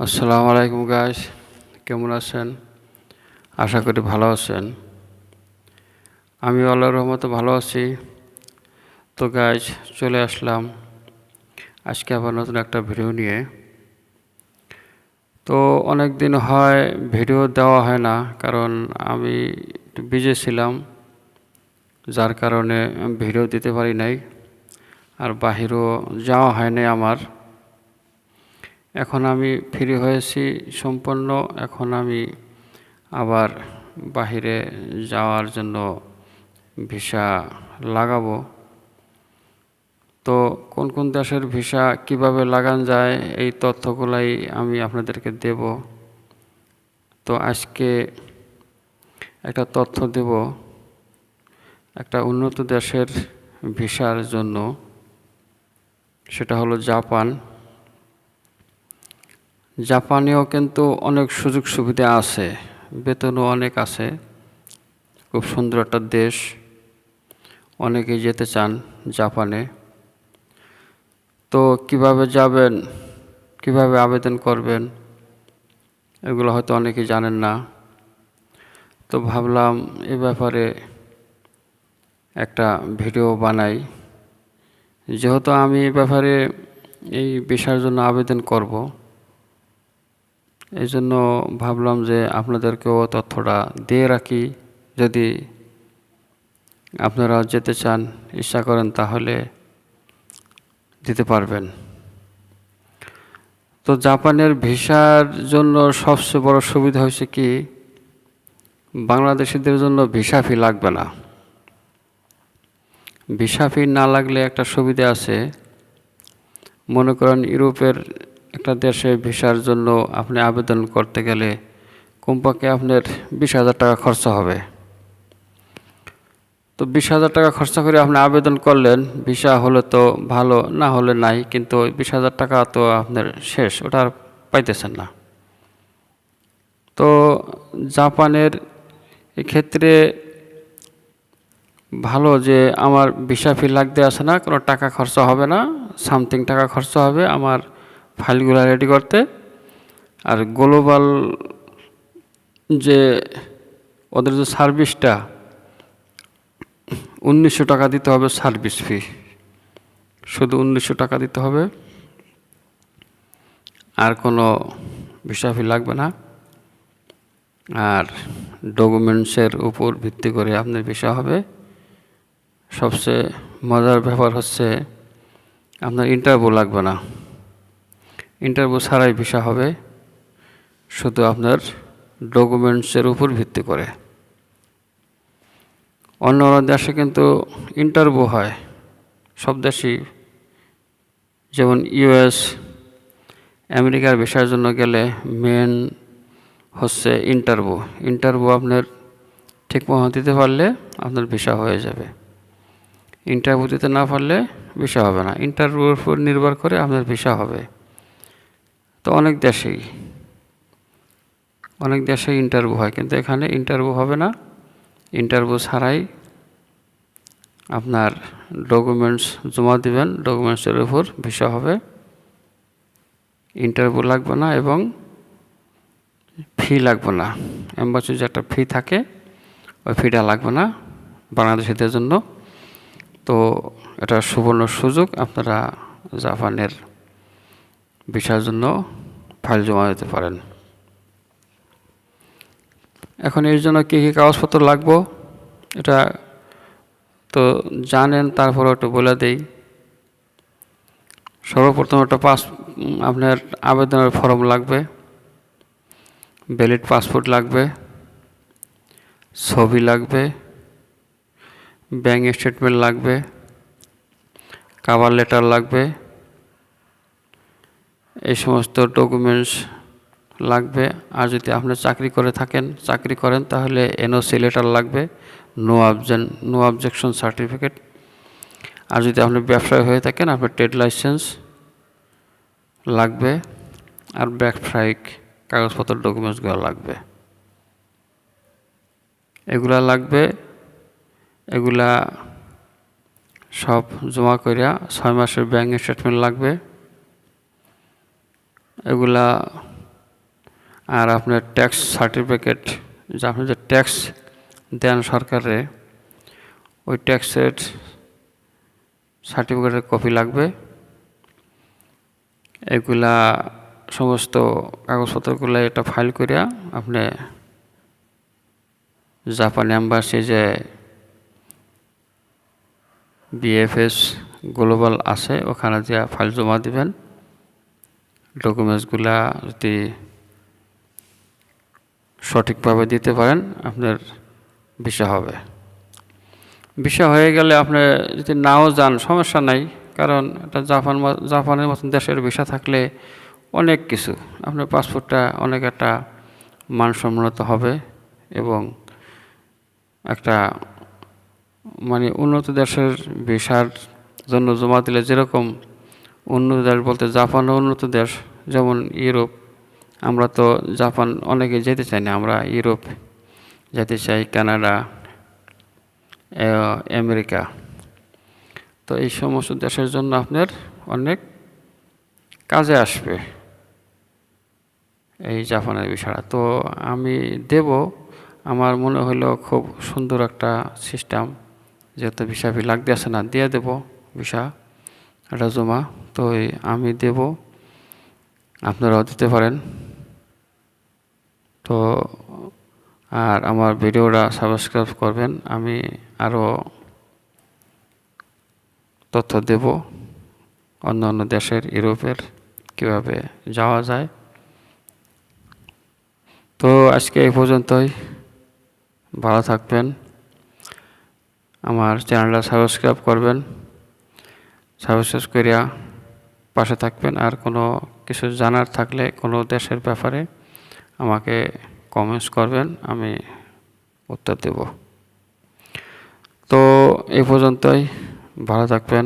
আসসালামু আলাইকুম গাইস, কেমন আছেন? আশা করি ভালো আছেন। আমি আল্লাহর রহমতে ভালো আছি। তো গাইস, চলে আসলাম আজকে আবার নতুন একটা ভিডিও নিয়ে। তো অনেক দিন হয় ভিডিও দেওয়া হয় না, কারণ আমি একটু বিজি ছিলাম, যার কারণে ভিডিও দিতে পারি নাই, আর বাহিরও যাওয়া হয় নাই আমার। এখন আমি ফ্রি হয়েছি সম্পূর্ণ। এখন আমি আবার বাহিরে যাওয়ার জন্য ভিসা লাগাবো। তো কোন কোন দেশের ভিসা কিভাবে লাগান যায়, এই তথ্যগুলাই আমি আপনাদেরকে দেব। তো আজকে একটা তথ্য দেব একটা উন্নত দেশের ভিসার জন্য, সেটা হলো জাপান। জাপানেও কিন্তু অনেক সুযোগ সুবিধা আছে, বেতনও অনেক আছে। খুব সুন্দর একটা দেশ, অনেকেই যেতে চান জাপানে। তো কিভাবে যাবেন, কিভাবে আবেদন করবেন, এগুলো হয়তো অনেকেই জানেন না। তো ভাবলাম এ ব্যাপারে একটা ভিডিও বানাই, যেহেতু আমি এ ব্যাপারে এই বিষয়ের জন্য আবেদন করব। এই জন্য ভাবলাম যে আপনাদেরকেও তথ্যটা দিয়ে রাখি, যদি আপনারা যেতে চান, ইচ্ছা করেন, তাহলে দিতে পারবেন। তো জাপানের ভিসার জন্য সবচেয়ে বড় সুবিধা হয়েছে কি, বাংলাদেশিদের জন্য ভিসা ফি লাগবে না। ভিসা ফি না লাগলে একটা সুবিধা আছে। মনে করেন ইউরোপের একটা দেশে ভিসার জন্য আপনি আবেদন করতে গেলে কমপক্ষে আপনার 20,000 টাকা খরচা হবে। তো 20,000 টাকা খরচা করে আপনি আবেদন করলেন, ভিসা হলে তো ভালো, না হলে নাই, কিন্তু 20,000 টাকা তো আপনার শেষ, ওটা আর পাইতেছেন না। তো জাপানের এক্ষেত্রে ভালো যে আমার ভিসা ফি লাগতে আসে না, কোনো টাকা খরচা হবে না, সামথিং টাকা খরচা হবে আমার ফাইলগুলো রেডি করতে। আর গ্লোবাল যে ওদের যে সার্ভিসটা, 1900 টাকা দিতে হবে সার্ভিস ফি, শুধু 1900 টাকা দিতে হবে, আর কোনো ভিসা ফি লাগবে না। আর ডকুমেন্টসের উপর ভিত্তি করে আপনার ভিসা হবে। সবচেয়ে মজার ব্যাপার হচ্ছে আপনার ইন্টারভিউ লাগবে না, ইন্টারভিউ ছাড়াই ভিসা হবে, শুধু আপনার ডকুমেন্টসের উপর ভিত্তি করে। অন্য অন্য দেশে কিন্তু ইন্টারভিউ হয়, সব দেশেই, যেমন ইউএস, আমেরিকার ভিসার জন্য গেলে মেন হচ্ছে ইন্টারভিউ। ইন্টারভিউ আপনার ঠিকমতো দিতে পারলে আপনার ভিসা হয়ে যাবে। ইন্টারভিউ দিতে না পারলে ভিসা হবে না। ইন্টারভিউর উপর নির্ভর করে আপনার ভিসা হবে। তো অনেক দেশেই ইন্টারভিউ হয়, কিন্তু এখানে ইন্টারভিউ হবে না। ইন্টারভিউ ছাড়াই আপনার ডকুমেন্টস জমা দিবেন, ডকুমেন্টসের উপর ভিসা হবে। ইন্টারভিউ লাগবে না এবং ফি লাগবে না। এম্বাসির যে একটা ফি থাকে, ওই ফিটা লাগবে না বাংলাদেশিদের জন্য। তো এটা সুবর্ণ সুযোগ, আপনারা জাপানের ভিসার জন্য ফাইল জমা দিতে পারেন। এখন এর জন্য কী কী কাগজপত্র লাগবে এটা তো জানেন, তারপরে একটু বলে দেই। সর্বপ্রথম একটা আপনার আবেদনের ফর্ম লাগবে, ভ্যালিড পাসপোর্ট লাগবে, ছবি লাগবে, ব্যাঙ্ক স্টেটমেন্ট লাগবে, কভার লেটার লাগবে, এই সমস্ত ডকুমেন্টস লাগবে। আর যদি আপনি চাকরি করেন তাহলে এনওসি লেটার লাগবে, নো অবজেকশন সার্টিফিকেট। আর যদি আপনি ব্যবসায়ী হয়ে থাকেন, আপনার ট্রেড লাইসেন্স লাগবে, আর ব্যবসায়িক কাগজপত্র ডকুমেন্টসগুলো লাগবে। এগুলা লাগবে। এগুলা সব জমা করিয়া 6 মাসের ব্যাঙ্ক স্টেটমেন্ট লাগবে। এগুলা আর আপনার ট্যাক্স সার্টিফিকেট, যে আপনি যে ট্যাক্স দেন সরকারে, ওই ট্যাক্সের সার্টিফিকেটের কপি লাগবে। এগুলা সমস্ত কাগজপত্রগুলো এটা ফাইল করিয়া আপনি জাপান এম্বাসি যে বিএফএস গ্লোবাল আছে ওখানে দিয়া ফাইল জমা দিবেন। ডকুমেন্টসগুলা যদি সঠিকভাবে দিতে পারেন আপনার ভিসা হবে। ভিসা হয়ে গেলে আপনি যদি নাও যান সমস্যা নাই, কারণ এটা জাপানের মতন দেশের ভিসা থাকলে অনেক কিছু আপনার পাসপোর্টটা অনেক একটা মানসম্মত হবে এবং একটা মানে উন্নত দেশের ভিসার জন্য জমা দিলে যেরকম উন্নত দেশ বলতে জাপানও উন্নত দেশ, যেমন ইউরোপ। আমরা তো জাপান অনেকে যেতে চাই না, আমরা ইউরোপ যেতে চাই, কানাডা, আমেরিকা। তো এই সমস্ত দেশের জন্য আপনার অনেক কাজে আসবে এই জাপানের ভিসাটা। তো আমি দেব, আমার মনে হলো খুব সুন্দর একটা সিস্টেম, যেহেতু ভিসা ফি লাগতে আসে না, দিয়ে দেব ভিসা এটা জমা। তো আমি দেব, আপনারাও দিতে পারেন। তো আর আমার ভিডিওটা সাবস্ক্রাইব করবেন, আমি আরও তথ্য দেব অন্য অন্য দেশের, ইউরোপের কীভাবে যাওয়া যায়। তো আজকে এই পর্যন্তই, ভালো থাকবেন। আমার চ্যানেলটা সাবস্ক্রাইব করবেন, সাবস্ক্রাইব করিয়া পাশে থাকবেন। আর কোনো কিছু জানার থাকলে কোনো দেশের ব্যাপারে আমাকে কমেন্টস করবেন, আমি উত্তর দেব। তো এই পর্যন্তই, ভালো থাকবেন।